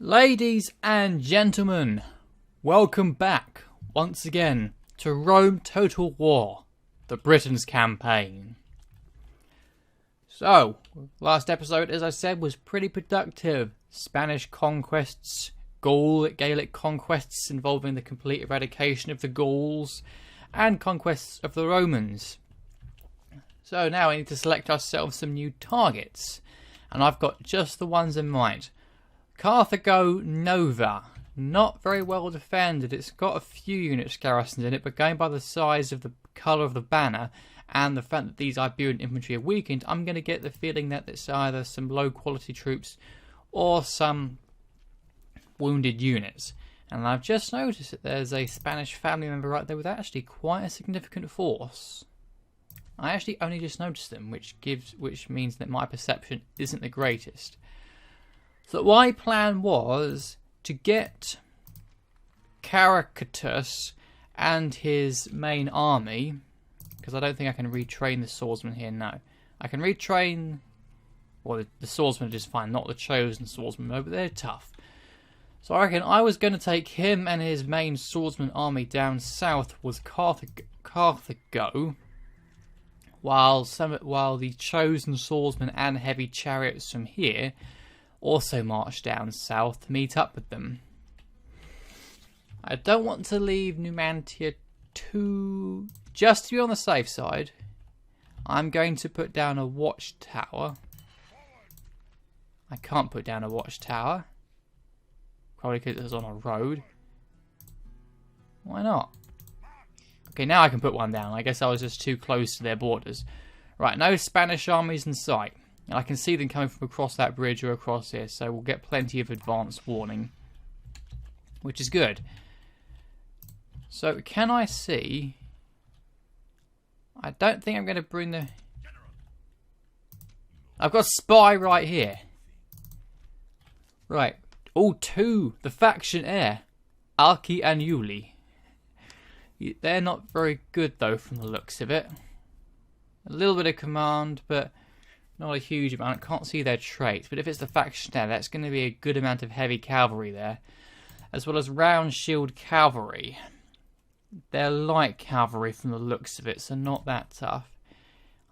Ladies and gentlemen, welcome back once again to Rome Total War, the Britons campaign. So, last episode, as I said, was pretty productive. Spanish conquests, Gaelic conquests involving the complete eradication of the Gauls, and conquests of the Romans. So now we need to select ourselves some new targets, and I've got just the ones in mind. Carthago Nova, not very well defended. It's got a few units garrisoned in it, but going by the size of the colour of the banner and the fact that these Iberian infantry are weakened, I'm going to get the feeling that it's either some low quality troops or some wounded units. And I've just noticed that there's a Spanish family member right there with actually quite a significant force. I actually only just noticed them, which means that my perception isn't the greatest. So my plan was to get Caracatus and his main army, because I don't think I can retrain the swordsman here now. I can retrain, well, the swordsman are just fine, not the chosen swordsman, but they're tough. So I reckon I was going to take him and his main swordsman army down south with Carthago, while the chosen swordsman and heavy chariots from here also march down south to meet up with them. I don't want to leave Numantia just to be on the safe side. I'm going to put down a watchtower. I can't put down a watchtower, probably because it's on a road. Why not? Okay, now I can put one down. I guess I was just too close to their borders. Right, no Spanish armies in sight. And I can see them coming from across that bridge or across here, so we'll get plenty of advance warning, which is good. So, can I see? I don't think I'm going to bring the... I've got a spy right here. Right. Oh, two. The faction heir. Alki and Yuli. They're not very good, though, from the looks of it. A little bit of command, but not a huge amount. I can't see their traits, but if it's the faction heir, that's going to be a good amount of heavy cavalry there, as well as round shield cavalry. They're light cavalry from the looks of it, so not that tough.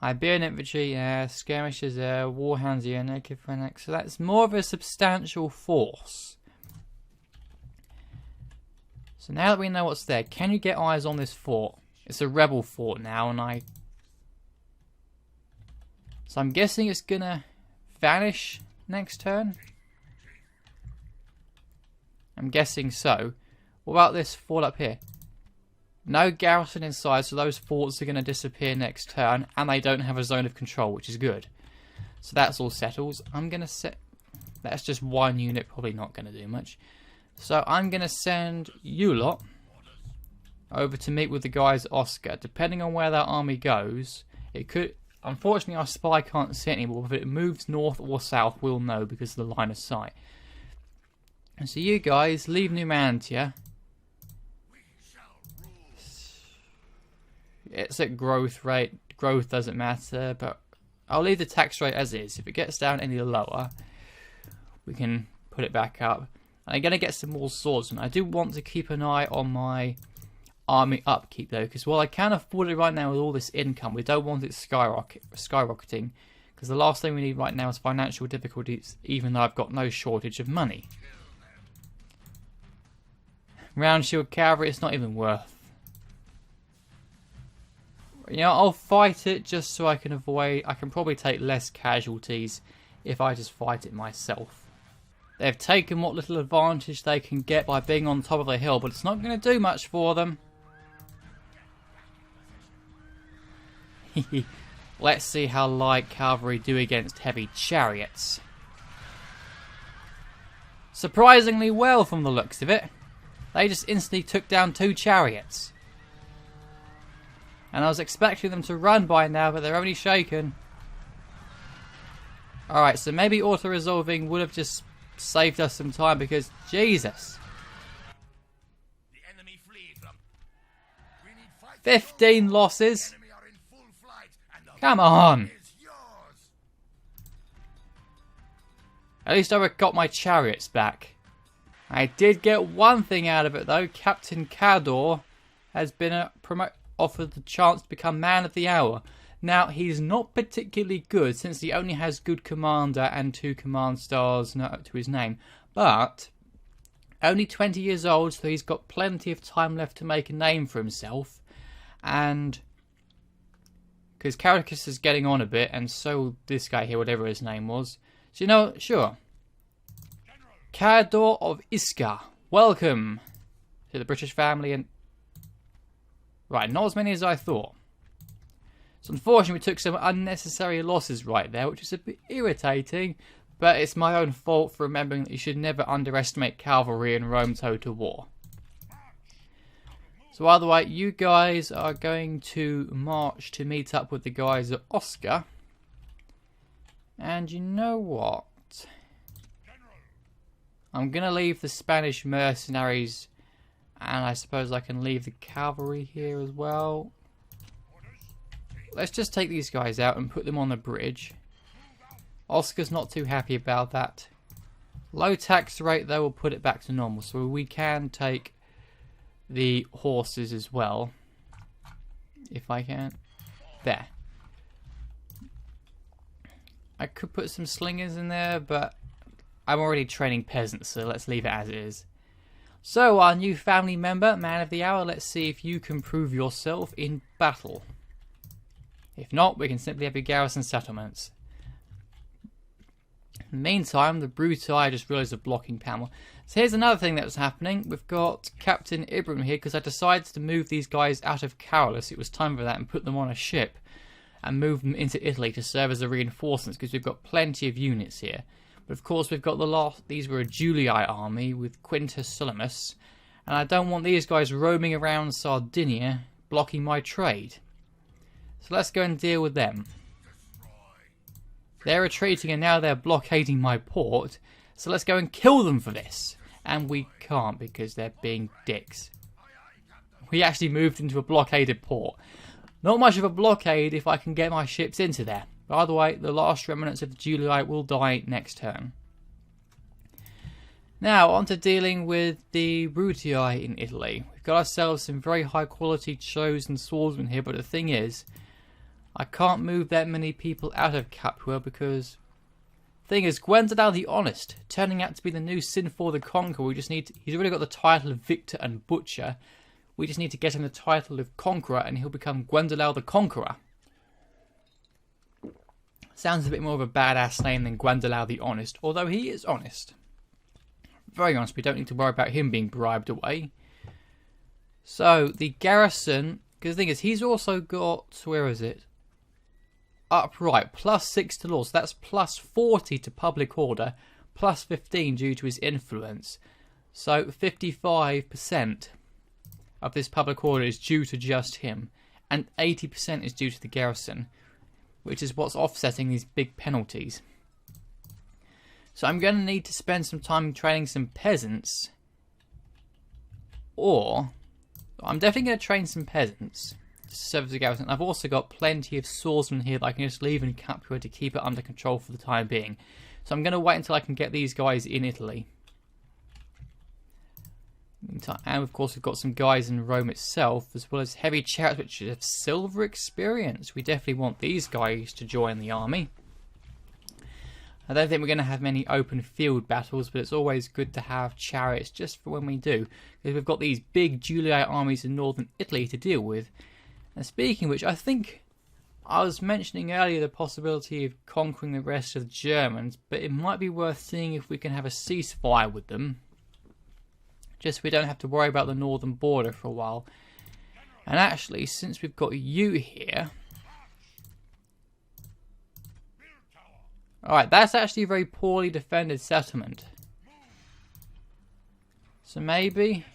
Iberian infantry, skirmishers there, warhounds here, native phalanx. So that's more of a substantial force. So now that we know what's there, can you get eyes on this fort? It's a rebel fort now, and so I'm guessing it's gonna vanish next turn. I'm guessing so. What about this fort up here? No garrison inside, so those forts are going to disappear next turn, and they don't have a zone of control, which is good. So that's all settled. I'm going to set... That's just one unit, probably not going to do much. So I'm going to send you lot over to meet with the guys at Oscar. Depending on where that army goes, it could... Unfortunately, our spy can't see it anymore, but if it moves north or south, we'll know because of the line of sight. And so you guys, leave Numantia. It's at growth rate. Growth doesn't matter, but I'll leave the tax rate as is. If it gets down any lower, we can put it back up. And I'm going to get some more swordsmen. I do want to keep an eye on my army upkeep though, because while I can afford it right now with all this income, we don't want it skyrocketing, because the last thing we need right now is financial difficulties, even though I've got no shortage of money. Round shield cavalry, it's not even worth. You know, I'll fight it just so I can avoid... I can probably take less casualties if I just fight it myself. They've taken what little advantage they can get by being on top of the hill, but it's not going to do much for them. Let's see how light cavalry do against heavy chariots. Surprisingly well from the looks of it. They just instantly took down 2 chariots. And I was expecting them to run by now, but they're only shaken. Alright, so maybe auto-resolving would have just saved us some time, because Jesus. 15 losses. Come on. At least I got my chariots back. I did get one thing out of it though. Captain Cador has been offered the chance to become Man of the Hour. Now, he's not particularly good since he only has good commander and 2 command stars to his name. But only 20 years old, so he's got plenty of time left to make a name for himself. And because Caracas is getting on a bit, and so this guy here, whatever his name was. So you know, sure. Cador of Isca, welcome to the British family. And right, not as many as I thought. So unfortunately we took some unnecessary losses right there, which is a bit irritating, but it's my own fault for remembering that you should never underestimate cavalry in Rome total war. So by the way, you guys are going to march to meet up with the guys at Oscar. And you know what? I'm going to leave the Spanish mercenaries, and I suppose I can leave the cavalry here as well. Let's just take these guys out and put them on the bridge. Oscar's not too happy about that. Low tax rate though will put it back to normal, so we can take the horses as well. If I can. There. I could put some slingers in there, but I'm already training peasants, so let's leave it as it is. So, our new family member, Man of the Hour, let's see if you can prove yourself in battle. If not, we can simply have you garrison settlements. In the meantime, the Brutii, I just realised, are blocking panel. So here's another thing that was happening. We've got Captain Ibrahim here, because I decided to move these guys out of Carolus. It was time for that, and put them on a ship and move them into Italy to serve as a reinforcements, because we've got plenty of units here. But of course we've got the last, these were a Julii army with Quintus Solemus, and I don't want these guys roaming around Sardinia blocking my trade. So let's go and deal with them. They're retreating and now they're blockading my port, so let's go and kill them for this. And we can't because they're being dicks. We actually moved into a blockaded port. Not much of a blockade if I can get my ships into there. By the way, the last remnants of the Julii will die next turn. Now, on to dealing with the Brutii in Italy. We've got ourselves some very high quality chosen swordsmen here, but the thing is, I can't move that many people out of Capua because the thing is, Gwendolyn the Honest, turning out to be the new Sinfor the Conqueror. He's already got the title of Victor and Butcher. We just need to get him the title of Conqueror and he'll become Gwendolyn the Conqueror. Sounds a bit more of a badass name than Gwendolyn the Honest, although he is honest. Very honest, we don't need to worry about him being bribed away. So, the garrison, because the thing is, he's also got, where is it? Upright, +6 to law, so that's +40 to public order, +15 due to his influence. So 55% of this public order is due to just him, and 80% is due to the garrison, which is what's offsetting these big penalties. So I'm going to need to spend some time training some peasants, or I'm definitely going to train some peasants to serve as a garrison. I've also got plenty of swordsmen here that I can just leave in Capua to keep it under control for the time being. So I'm going to wait until I can get these guys in Italy. And of course we've got some guys in Rome itself, as well as heavy chariots which have silver experience. We definitely want these guys to join the army. I don't think we're going to have many open field battles, but it's always good to have chariots just for when we do, because we've got these big Julii armies in northern Italy to deal with. And speaking of which, I think I was mentioning earlier the possibility of conquering the rest of the Germans, but it might be worth seeing if we can have a ceasefire with them, just so we don't have to worry about the northern border for a while. And actually, since we've got you here, alright, that's actually a very poorly defended settlement. So maybe,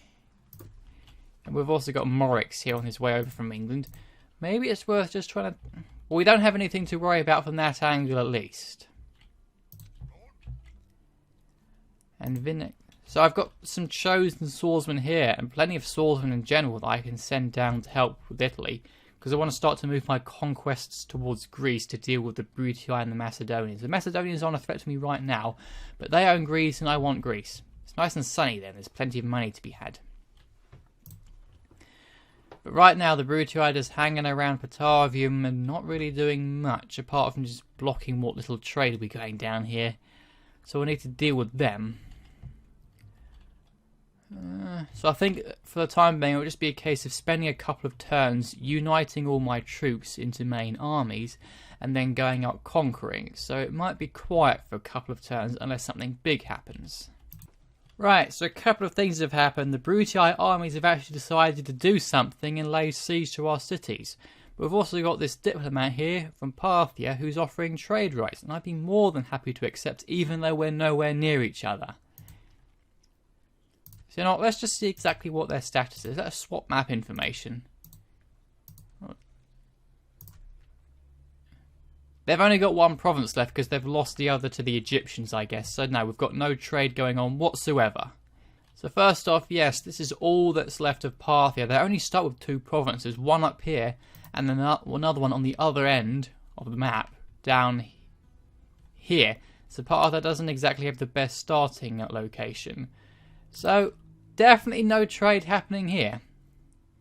and we've also got Morix here on his way over from England, maybe it's worth just trying to, well, we don't have anything to worry about from that angle at least. And so I've got some chosen swordsmen here, and plenty of swordsmen in general that I can send down to help with Italy, because I want to start to move my conquests towards Greece to deal with the Brutii and the Macedonians. The Macedonians aren't a threat to me right now, but they own Greece and I want Greece. It's nice and sunny then. There's plenty of money to be had. But right now the Brutii are just hanging around Batavium and not really doing much apart from just blocking what little trade will be going down here. So we'll need to deal with them. So I think for the time being it will just be a case of spending a couple of turns uniting all my troops into main armies and then going out conquering. So it might be quiet for a couple of turns unless something big happens. Right, so a couple of things have happened. The Brutii armies have actually decided to do something and lay siege to our cities. But we've also got this diplomat here from Parthia who's offering trade rights, and I'd be more than happy to accept even though we're nowhere near each other. So you know what, let's just see exactly what their status is. Let's swap map information. They've only got one province left because they've lost the other to the Egyptians, I guess. So no, we've got no trade going on whatsoever. So first off, yes, this is all that's left of Parthia. They only start with 2 provinces, one up here and then another one on the other end of the map, down here. So Parthia doesn't exactly have the best starting location. So definitely no trade happening here.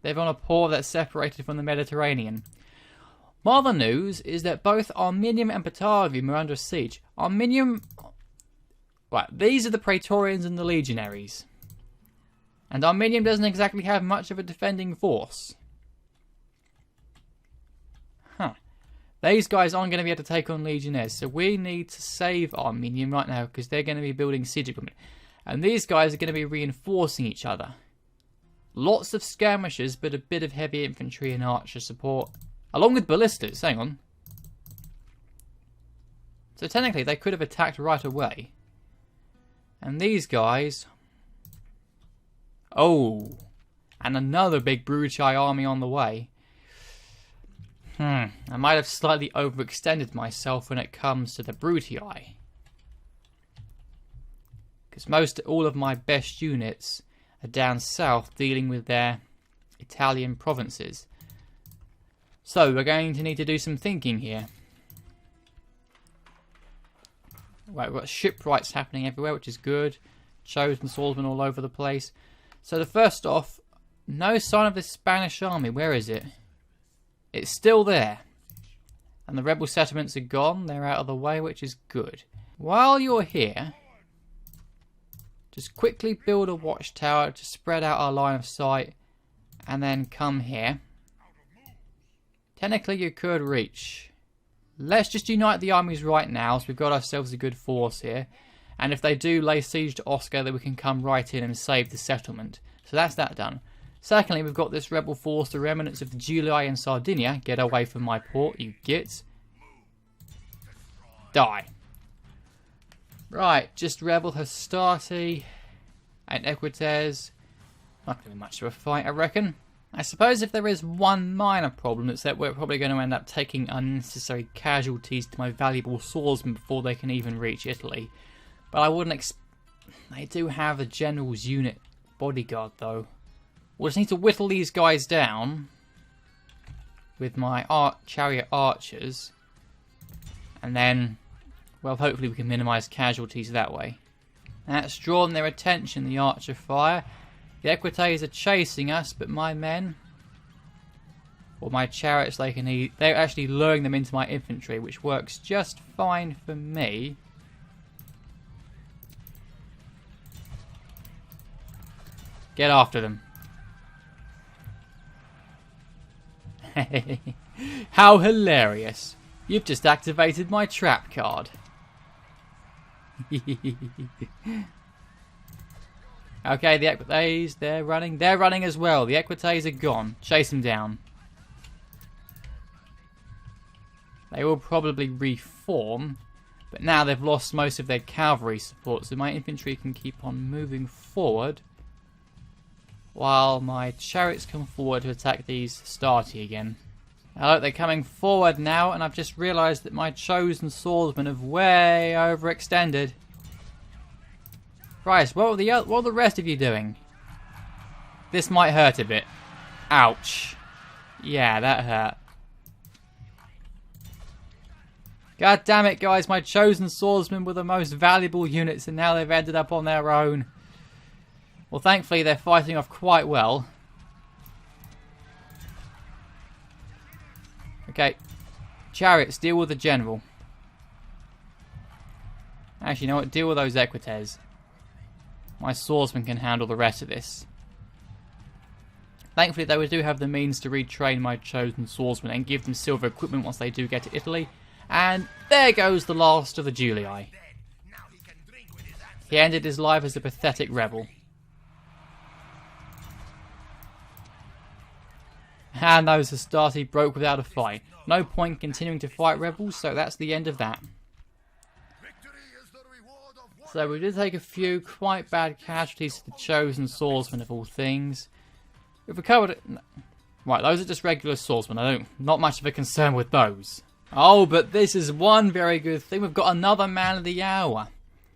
They're on a port that's separated from the Mediterranean. My other news is that both Arminium and Batavium are under siege. Arminium... Right, these are the Praetorians and the legionaries. And Arminium doesn't exactly have much of a defending force. Huh. These guys aren't going to be able to take on legionnaires, so we need to save Arminium right now because they're going to be building siege equipment. And these guys are going to be reinforcing each other. Lots of skirmishers, but a bit of heavy infantry and archer support. Along with ballistas, hang on. So technically they could have attacked right away. And these guys... Oh! And another big Brutii army on the way. I might have slightly overextended myself when it comes to the Brutii. Because all of my best units are down south dealing with their Italian provinces. So we're going to need to do some thinking here. Right, we've got shipwrights happening everywhere, which is good. Chosen swordsmen all over the place. So the first off, no sign of the Spanish army. Where is it? It's still there. And the rebel settlements are gone. They're out of the way, which is good. While you're here, just quickly build a watchtower to spread out our line of sight. And then come here. Technically you could reach. Let's just unite the armies right now, so we've got ourselves a good force here. And if they do lay siege to Oscar, then we can come right in and save the settlement. So that's that done. Secondly, we've got this rebel force, the remnants of the Julii and Sardinia. Get away from my port, you gits. Die. Right, just rebel Hastati and Equites. Not going to be much of a fight, I reckon. I suppose if there is one minor problem, it's that we're probably going to end up taking unnecessary casualties to my valuable swordsmen before they can even reach Italy. But I wouldn't they do have a general's unit bodyguard, though. We'll just need to whittle these guys down with my chariot archers. And then, well, hopefully we can minimise casualties that way. That's drawn their attention, the archer fire. The Equites are chasing us, but my men, or my chariots, they're actually luring them into my infantry, which works just fine for me. Get after them. How hilarious. You've just activated my trap card. Okay, the Equites, they're running. They're running as well. The Equites are gone. Chase them down. They will probably reform, but now they've lost most of their cavalry support, so my infantry can keep on moving forward while my chariots come forward to attack these Hastati again. Now look, they're coming forward now, and I've just realised that my chosen swordsmen have way overextended. Christ, what are the rest of you doing? This might hurt a bit. Ouch. Yeah, that hurt. God damn it, guys. My chosen swordsmen were the most valuable units, and now they've ended up on their own. Well, thankfully they're fighting off quite well. Okay. Chariots, deal with the general. Actually, you know what? Deal with those equites. My swordsman can handle the rest of this. Thankfully, though, we do have the means to retrain my chosen swordsmen and give them silver equipment once they do get to Italy. And there goes the last of the Julii. He ended his life as a pathetic rebel. And those Hastati broke without a fight. No point continuing to fight rebels, so that's the end of that. So we did take a few quite bad casualties to the chosen swordsman of all things. We've recovered it. Right, those are just regular swordsmen. Not much of a concern with those. Oh, but this is one very good thing. We've got another man of the hour.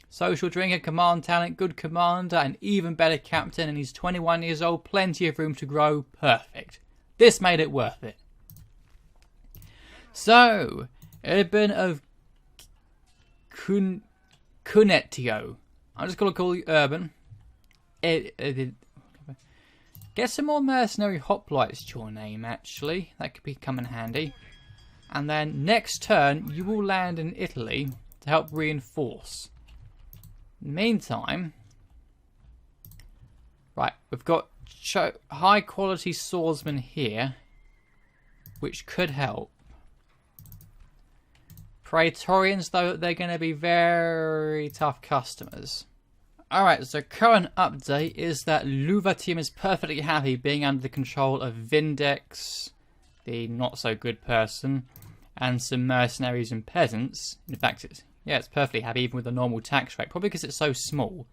Social drinker, command talent, good commander, an even better captain, and he's 21 years old. Plenty of room to grow. Perfect. This made it worth it. So, Urban of Cunetio. I'm just going to call you Urban. Get some more mercenary hoplites to your name, actually. That could come in handy. And then next turn, you will land in Italy to help reinforce. In the meantime, right, we've got high quality swordsmen here, which could help. Praetorians, though, they're going to be very tough customers. Alright, so current update is that Luvatium is perfectly happy being under the control of Vindex, the not so good person, and some mercenaries and peasants. In fact, it's perfectly happy even with a normal tax rate, probably because it's so small.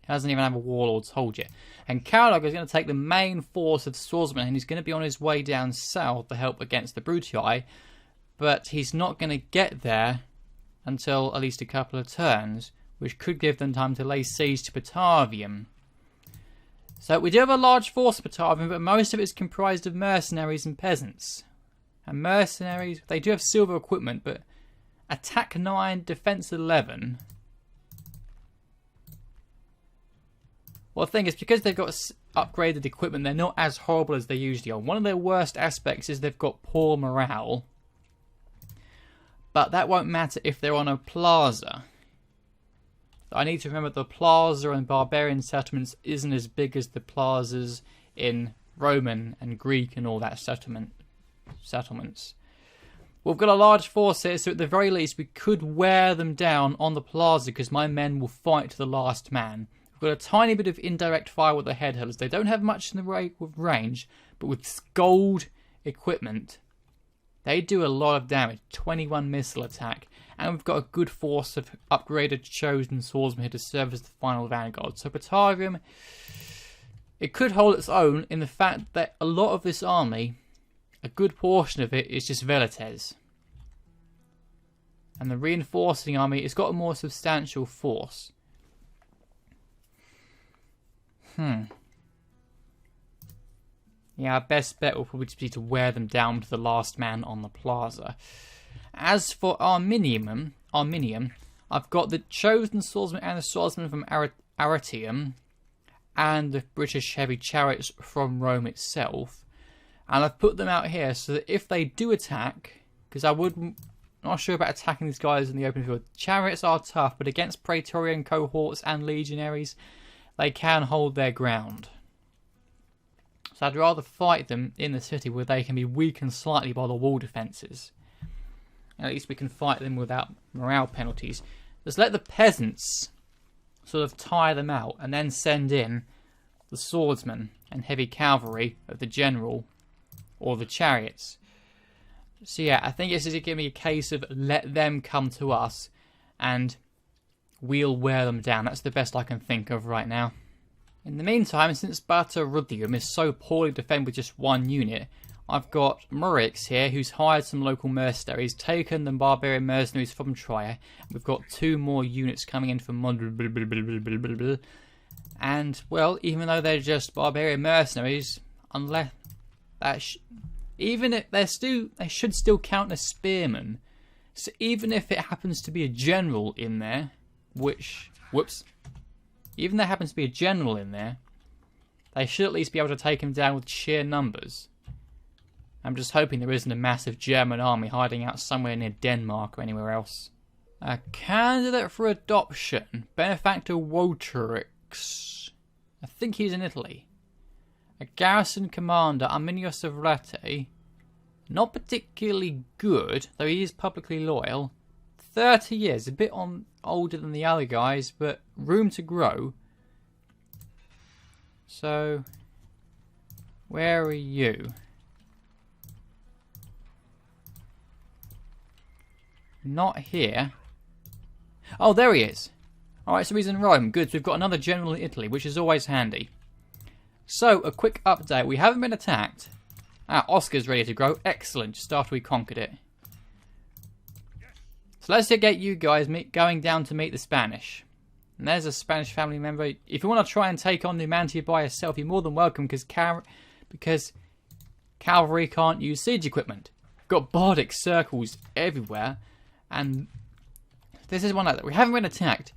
It doesn't even have a warlord's hold yet. And Carolog is going to take the main force of swordsmen, and he's going to be on his way down south to help against the Brutii, but he's not going to get there until at least a couple of turns, which could give them time to lay siege to Batavium. So we do have a large force of Batavium, but most of it is comprised of mercenaries and peasants. And mercenaries, they do have silver equipment, but attack 9, defense 11. Well, the thing is, because they've got upgraded equipment, they're not as horrible as they usually are. One of their worst aspects is they've got poor morale. But that won't matter if they're on a plaza. I need to remember the plaza and barbarian settlements isn't as big as the plazas in Roman and Greek and all that settlements. We've got a large force here, so at the very least we could wear them down on the plaza because my men will fight to the last man. We've got a tiny bit of indirect fire with the headhunters. They don't have much in the range, but with gold equipment, they do a lot of damage. 21 missile attack. And we've got a good force of upgraded chosen swordsmen here to serve as the final vanguard. So Batavium, it could hold its own in the fact that a lot of this army, a good portion of it is just velites. And the reinforcing army, it's got a more substantial force. Yeah, our best bet will probably just be to wear them down to the last man on the plaza. As for Arminium, I've got the chosen swordsman and the swordsman from Arretium, and the British heavy chariots from Rome itself. And I've put them out here so that if they do attack, because not sure about attacking these guys in the open field. Chariots are tough, but against Praetorian cohorts and legionaries, they can hold their ground. So I'd rather fight them in the city where they can be weakened slightly by the wall defences. At least we can fight them without morale penalties. Just let the peasants sort of tire them out and then send in the swordsmen and heavy cavalry of the general or the chariots. So yeah, I think this is going to be a case of let them come to us and we'll wear them down. That's the best I can think of right now. In the meantime, since Brutii is so poorly defended with just one unit, I've got Murix here, who's hired some local mercenaries, taken the barbarian mercenaries from Trier. We've got 2 more units coming in from and, well, even though they're just barbarian mercenaries, unless that even if they should still count as spearmen. So even if it happens to be a general in there, even there happens to be a general in there, they should at least be able to take him down with sheer numbers. I'm just hoping there isn't a massive German army hiding out somewhere near Denmark or anywhere else. A candidate for adoption, Benefactor Wotrix. I think he's in Italy. A garrison commander, Arminius of Rete. Not particularly good, though he is publicly loyal. 30 years, a bit older than the other guys, but room to grow. So, where are you? Not here. Oh, there he is. Alright, so he's in Rome. Good, so we've got another general in Italy, which is always handy. So, a quick update. We haven't been attacked. Oscar's ready to grow. Excellent, just after we conquered it. So let's get you guys going down to meet the Spanish. And there's a Spanish family member. If you want to try and take on Numantia by yourself, you're more than welcome, because cavalry can't use siege equipment. We've got bardic circles everywhere. And this is one like that. We haven't been attacked,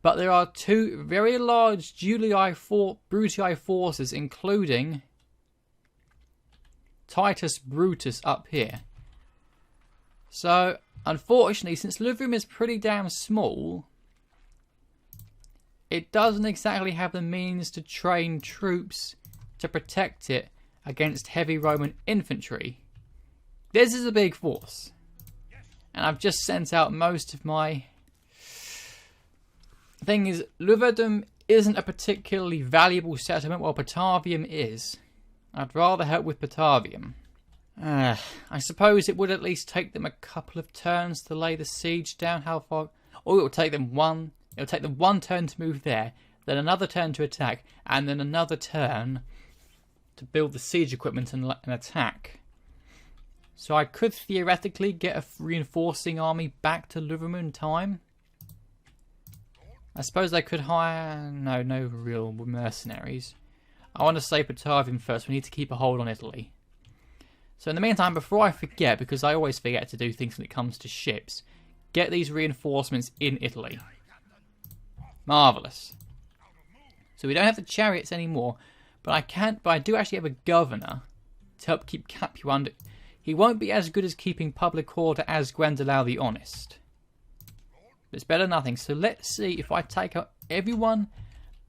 but there are two very large Brutii forces, including Titus Brutus up here. So, unfortunately, since Livrium is pretty damn small, it doesn't exactly have the means to train troops to protect it against heavy Roman infantry. This is a big force. And I've just sent out most of my... The thing is, Luverdum isn't a particularly valuable settlement, while Batavium is. I'd rather help with Batavium. I suppose it would at least take them a couple of turns to lay the siege down. How far? Or it will take them one... It'll take them one turn to move there, then another turn to attack, and then another turn to build the siege equipment and attack. So I could theoretically get a reinforcing army back to Luvum in time. I suppose I could hire... No real mercenaries. I want to say Batavium first. We need to keep a hold on Italy. So in the meantime, before I forget, because I always forget to do things when it comes to ships, get these reinforcements in Italy. Marvellous. So we don't have the chariots anymore, but I do actually have a governor to help keep Capu under... He won't be as good as keeping public order as Gwendolau the Honest. But it's better than nothing. So let's see if I take out everyone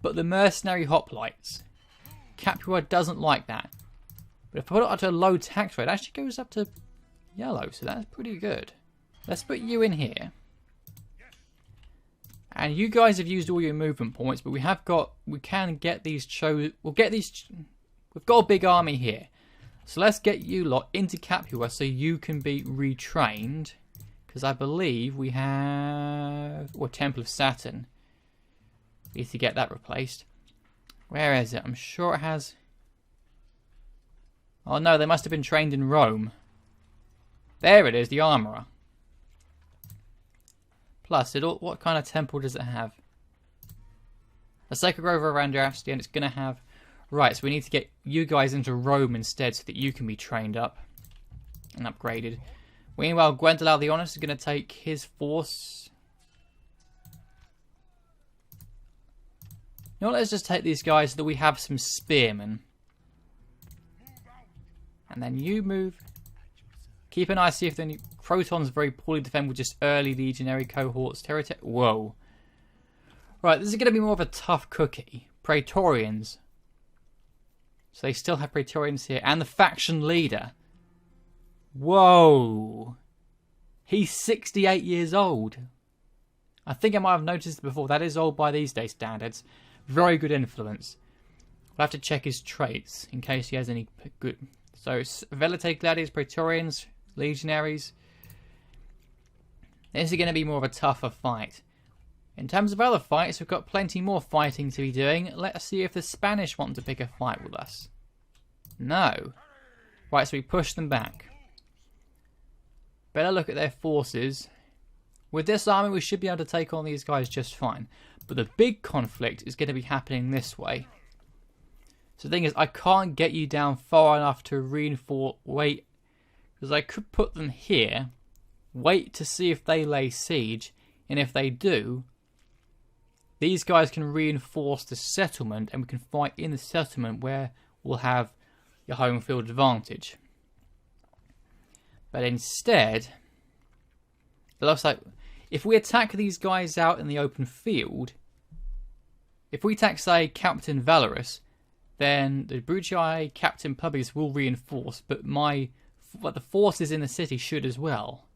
but the mercenary hoplites. Capua doesn't like that. But if I put it at a low tax rate, it actually goes up to yellow. So that's pretty good. Let's put you in here. And you guys have used all your movement points, but we can get these we've got a big army here. So let's get you lot into Capua so you can be retrained. Because I believe we have... Or Temple of Saturn. We need to get that replaced. Where is it? I'm sure it has... Oh no, they must have been trained in Rome. There it is, the Armourer. Plus, what kind of temple does it have? A Sacred Grove around Drafty, and it's going to have... Right, so we need to get you guys into Rome instead so that you can be trained up and upgraded. Meanwhile, Gwendolau the Honest is going to take his force. You know what, let's just take these guys so that we have some spearmen. And then you move. Keep an eye, see if the Crotons very poorly defend with just early legionary cohorts. Whoa. Right, this is going to be more of a tough cookie. Praetorians. So they still have Praetorians here. And the faction leader. Whoa. He's 68 years old. I think I might have noticed it before. That is old by these days standards. Very good influence. We'll have to check his traits in case he has any good... So, Velite Gladiators, Praetorians, Legionaries. This is going to be more of a tougher fight. In terms of other fights, we've got plenty more fighting to be doing. Let's see if the Spanish want to pick a fight with us. No. Right, so we push them back. Better look at their forces. With this army, we should be able to take on these guys just fine. But the big conflict is going to be happening this way. So the thing is, I can't get you down far enough to reinforce... Wait. Because I could put them here. Wait to see if they lay siege. And if they do... these guys can reinforce the settlement, and we can fight in the settlement where we'll have your home field advantage. But instead, it looks like if we attack these guys out in the open field, if we attack, say, Captain Valorous, then the Brutii Captain Publius will reinforce, but the forces in the city should as well.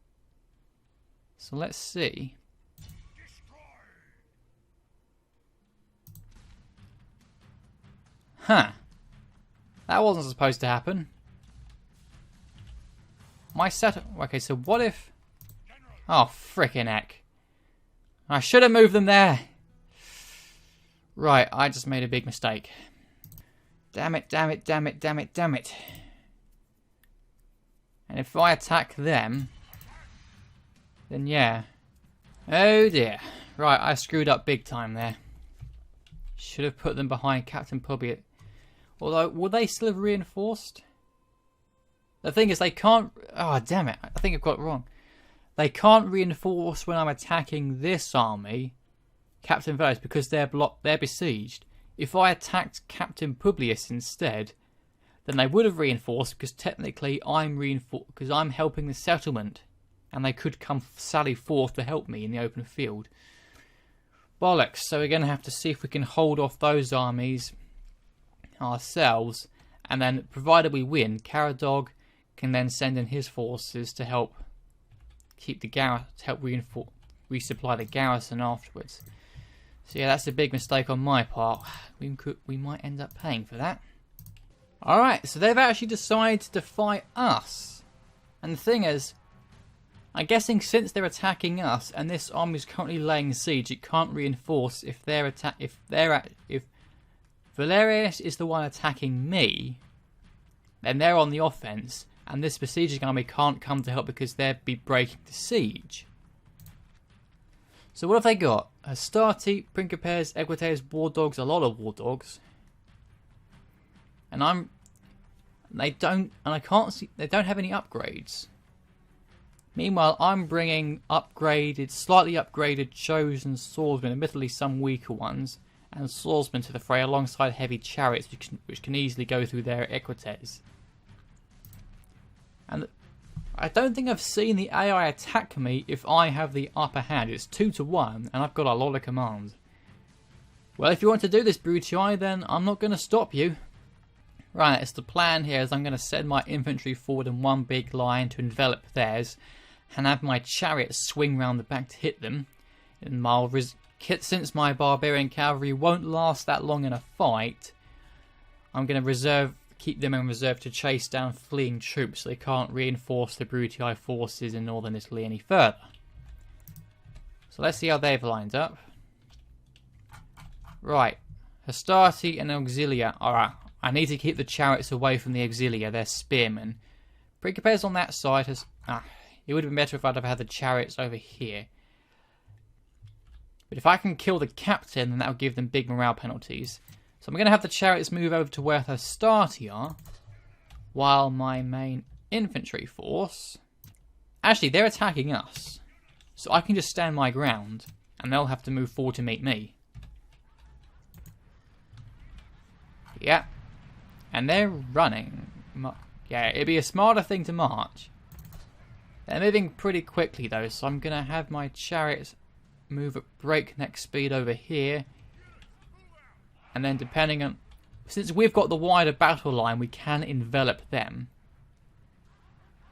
So let's see. Huh. That wasn't supposed to happen. Okay, so what if... Oh, frickin' heck. I should have moved them there. Right, I just made a big mistake. Damn it, damn it, damn it, damn it, damn it. And if I attack them, then yeah. Oh dear. Right, I screwed up big time there. Should have put them behind Captain Publius. Although, will they still have reinforced? The thing is, they can't... Oh, damn it. I think I've got it wrong. They can't reinforce when I'm attacking this army, Captain Valorous, because they're besieged. If I attacked Captain Publius instead, then they would have reinforced, because technically I'm helping the settlement, and they could come sally forth to help me in the open field. Bollocks. So we're going to have to see if we can hold off those armies ourselves, and then provided we win, Caradog can then send in his forces to help keep the garrison, to help resupply the garrison afterwards. So yeah, that's a big mistake on my part. We might end up paying for that. Alright, so they've actually decided to fight us. And the thing is, I'm guessing since they're attacking us and this army is currently laying siege, it can't reinforce if Valerius is the one attacking me, then they're on the offense, and this besieging army can't come to help because they'd be breaking the siege. So what have they got? Hastati, Principes, Equites, War Dogs, a lot of War Dogs. And they don't have any upgrades. Meanwhile, I'm bringing slightly upgraded chosen swordsmen, admittedly some weaker ones, and swordsmen to the fray alongside heavy chariots, which can easily go through their equites. And I don't think I've seen the AI attack me if I have the upper hand. It's 2-1, and I've got a lot of command. Well, if you want to do this, Brutii, then I'm not going to stop you. Right, it's the plan here is I'm going to send my infantry forward in one big line to envelop theirs, and have my chariots swing round the back to hit them. And since my barbarian cavalry won't last that long in a fight, I'm going to keep them in reserve to chase down fleeing troops so they can't reinforce the Brutii forces in northern Italy any further. So let's see how they've lined up. Right, Hastati and Auxilia. Alright, I need to keep the chariots away from the Auxilia, they're spearmen. Principes on that side has... it would have been better if I'd have had the chariots over here. But if I can kill the captain, then that will give them big morale penalties. So I'm going to have the chariots move over to where Hastati are, while my main infantry force... Actually, they're attacking us. So I can just stand my ground, and they'll have to move forward to meet me. Yeah. And they're running. Yeah, it'd be a smarter thing to march. They're moving pretty quickly though, so I'm going to have my chariots move at breakneck speed over here. And then depending on... Since we've got the wider battle line, we can envelop them.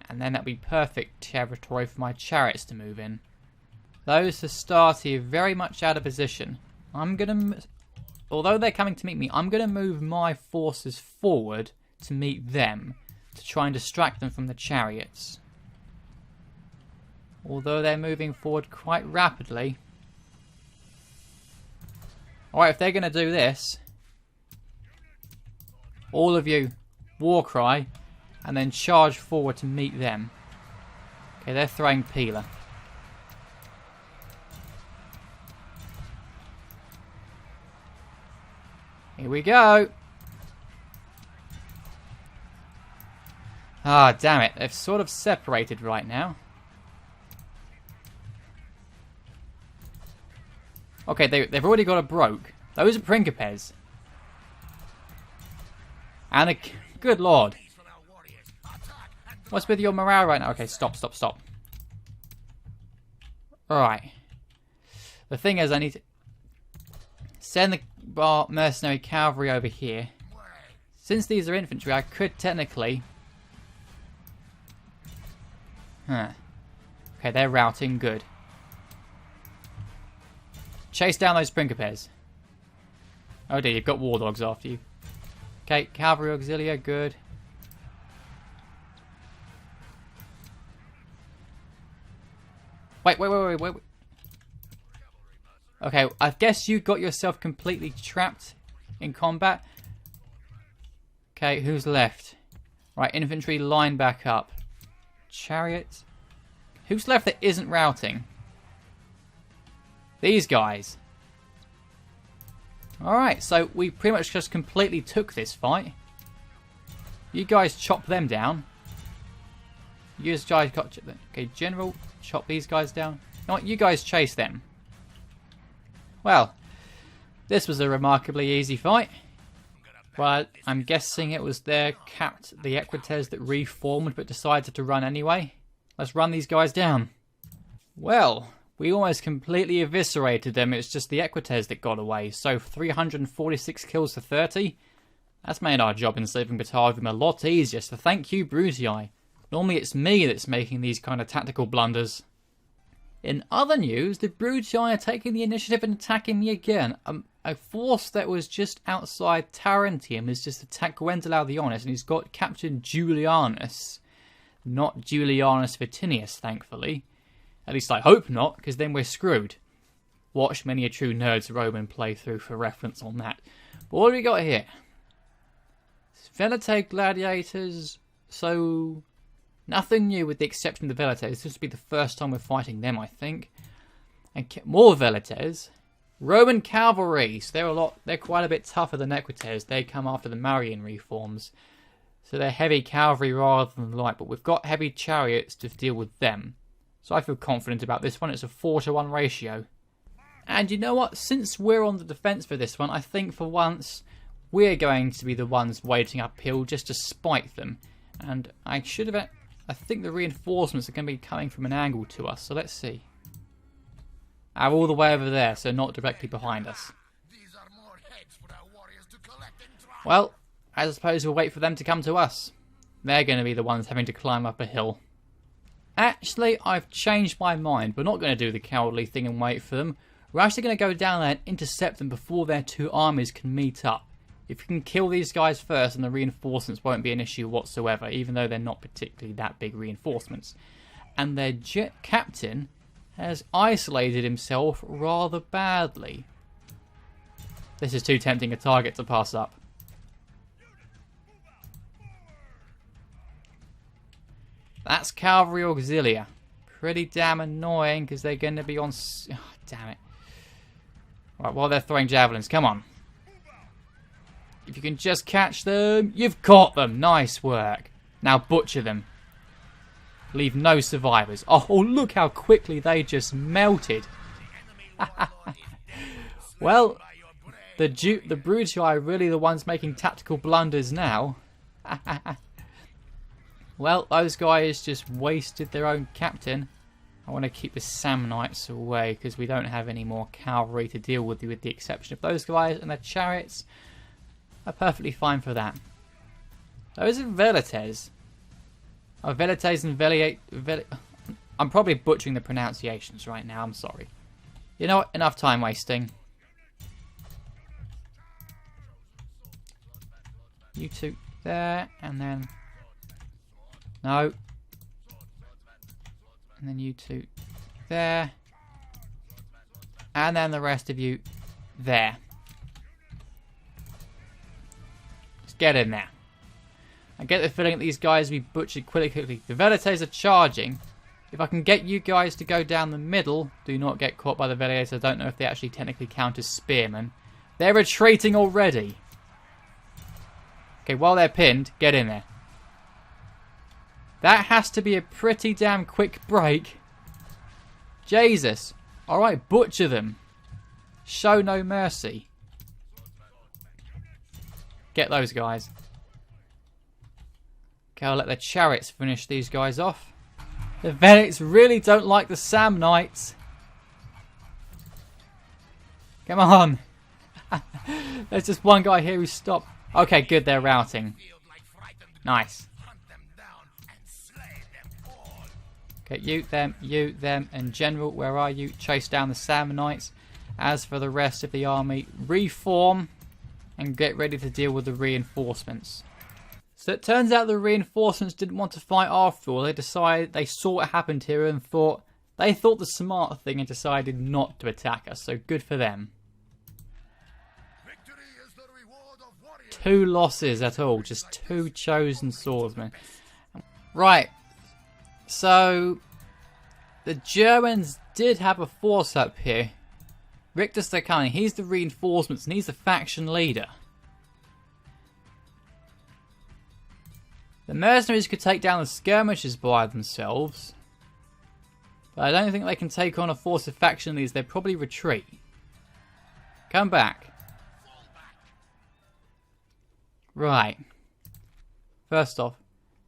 And then that'd be perfect territory for my chariots to move in. Those Hastati are very much out of position. Although they're coming to meet me, I'm going to move my forces forward to meet them, to try and distract them from the chariots. Although they're moving forward quite rapidly. Alright, if they're going to do this, all of you, war cry, and then charge forward to meet them. Okay, they're throwing Pila. Here we go. Ah, damn it. They've sort of separated right now. Okay, they've already got a broke. Those are Principes. And a... Good lord. What's with your morale right now? Okay, stop. Alright. The thing is, I need to send the mercenary cavalry over here. Since these are infantry, I could technically... Okay, they're routing. Good. Chase down those Principes. Oh dear, you've got war dogs after you. Okay, cavalry auxilia. Good. Wait. Okay, I guess you got yourself completely trapped in combat. Okay, who's left? Right, infantry, line back up. Chariots. Who's left that isn't routing? These guys. Alright, so we pretty much just completely took this fight. You guys chop them down. You guys got... Okay, general, chop these guys down. You know what, you guys chase them. Well, this was a remarkably easy fight. But I'm guessing it was their the Equites that reformed but decided to run anyway. Let's run these guys down. Well, we almost completely eviscerated them. It's just the Equites that got away. So 346 kills to 30. That's made our job in saving Batavium a lot easier. So thank you, Brutii. Normally it's me that's making these kind of tactical blunders. In other news, the Brutii are taking the initiative and attacking me again. A force that was just outside Tarentum has just attacked Gwendolau the Honest, and he's got Captain Julianus. Not Julianus Vatinius, thankfully. At least I hope not, because then we're screwed. Watch many a true nerd's Roman playthrough for reference on that. But what do we got here? Velite gladiators. So, nothing new with the exception of the Velites. This will be the first time we're fighting them, I think. And more Velites. Roman cavalry. So they're quite a bit tougher than Equites. They come after the Marian reforms. So they're heavy cavalry rather than light. But we've got heavy chariots to deal with them. So I feel confident about this one. It's a 4-to-1 ratio. And you know what? Since we're on the defence for this one, I think for once we're going to be the ones waiting uphill just to spite them. And I think the reinforcements are going to be coming from an angle to us. So let's see. All the way over there, so not directly behind us. Well, I suppose we'll wait for them to come to us. They're going to be the ones having to climb up a hill. Actually, I've changed my mind. We're not going to do the cowardly thing and wait for them. We're actually going to go down there and intercept them before their two armies can meet up. If we can kill these guys first, then the reinforcements won't be an issue whatsoever, even though they're not particularly that big reinforcements. And their captain has isolated himself rather badly. This is too tempting a target to pass up. That's cavalry auxilia. Pretty damn annoying because they're going to be on... Oh, damn it. Right, while they're throwing javelins, come on. If you can just catch them, you've caught them. Nice work. Now butcher them. Leave no survivors. Oh, look how quickly they just melted. Well, the Brutii are really the ones making tactical blunders now. Well, those guys just wasted their own captain. I want to keep the Samnites away because we don't have any more cavalry to deal with the exception of those guys, and their chariots are perfectly fine for that. Those are Velites. Oh, Velites and I'm probably butchering the pronunciations right now, I'm sorry. You know what? Enough time wasting. You two there, and then... No. And then you two there. And then the rest of you there. Let's get in there. I get the feeling that these guys will be butchered quickly. The Velites are charging. If I can get you guys to go down the middle, do not get caught by the Velites. I don't know if they actually technically count as spearmen. They're retreating already. Okay, while they're pinned, get in there. That has to be a pretty damn quick break. Jesus. Alright, butcher them. Show no mercy. Get those guys. Okay, I'll let the chariots finish these guys off. The Venics really don't like the Samnites. Come on. There's just one guy here who stopped. Okay, good, they're routing. Nice. Okay, you, them, and General, where are you? Chase down the Samnites. As for the rest of the army, reform and get ready to deal with the reinforcements. So it turns out the reinforcements didn't want to fight after all. They saw what happened here and they thought the smart thing and decided not to attack us. So good for them. 2 losses at all, just 2 chosen swordsmen. Right. So the Germans did have a force up here. Richter Stakani, he's the reinforcements and he's the faction leader. The mercenaries could take down the skirmishers by themselves, but I don't think they can take on a force of faction leaders. They'd probably retreat. Come back. Right. First off,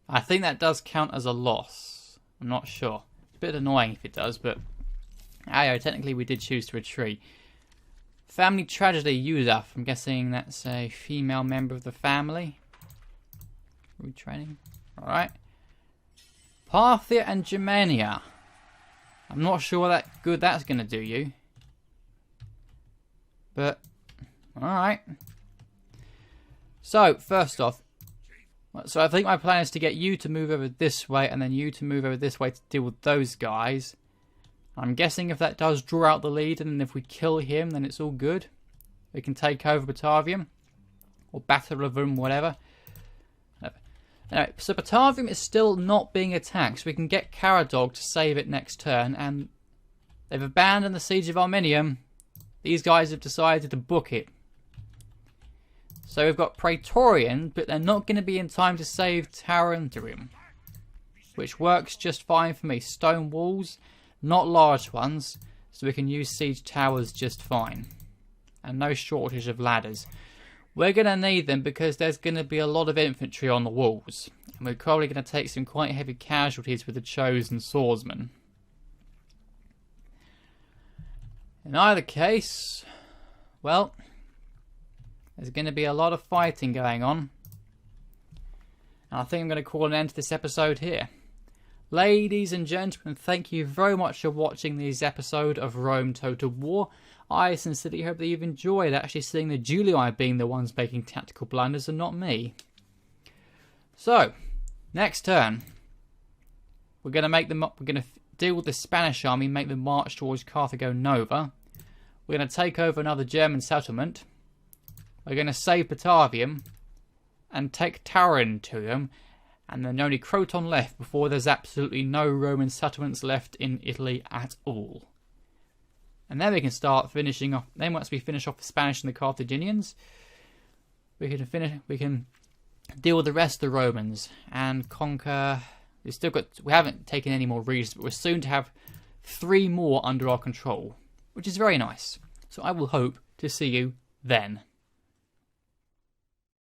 I think that does count as a loss. I'm not sure. It's a bit annoying if it does, but technically we did choose to retreat. Family tragedy, Yuzaf. I'm guessing that's a female member of the family. Retraining. Alright. Parthia and Germania. I'm not sure that good that's going to do you. But, alright. So, first off, so I think my plan is to get you to move over this way and then you to move over this way to deal with those guys. I'm guessing if that does draw out the lead and if we kill him, then it's all good. We can take over Batavium or Batalavum, whatever. Anyway, so Batavium is still not being attacked, so we can get Caradog to save it next turn, and they've abandoned the siege of Arminium. These guys have decided to book it. So we've got Praetorian, but they're not going to be in time to save Tarandarium, which works just fine for me. Stone walls, not large ones, so we can use siege towers just fine. And no shortage of ladders. We're going to need them because there's going to be a lot of infantry on the walls. And we're probably going to take some quite heavy casualties with the chosen swordsmen. In either case, well, there's going to be a lot of fighting going on. And I think I'm going to call an end to this episode here. Ladies and gentlemen, thank you very much for watching this episode of Rome Total War. I sincerely hope that you've enjoyed actually seeing the Julii being the ones making tactical blunders and not me. So, next turn, we're going to deal with the Spanish army, make them march towards Carthago Nova. We're going to take over another German settlement. We're going to save Batavium and take Tarin to them. And then only Croton left before there's absolutely no Roman settlements left in Italy at all. And then we can start finishing off. Then once we finish off the Spanish and the Carthaginians, we can deal with the rest of the Romans and conquer. We haven't taken any more regions, but we're soon to have 3 more under our control, which is very nice. So I will hope to see you then.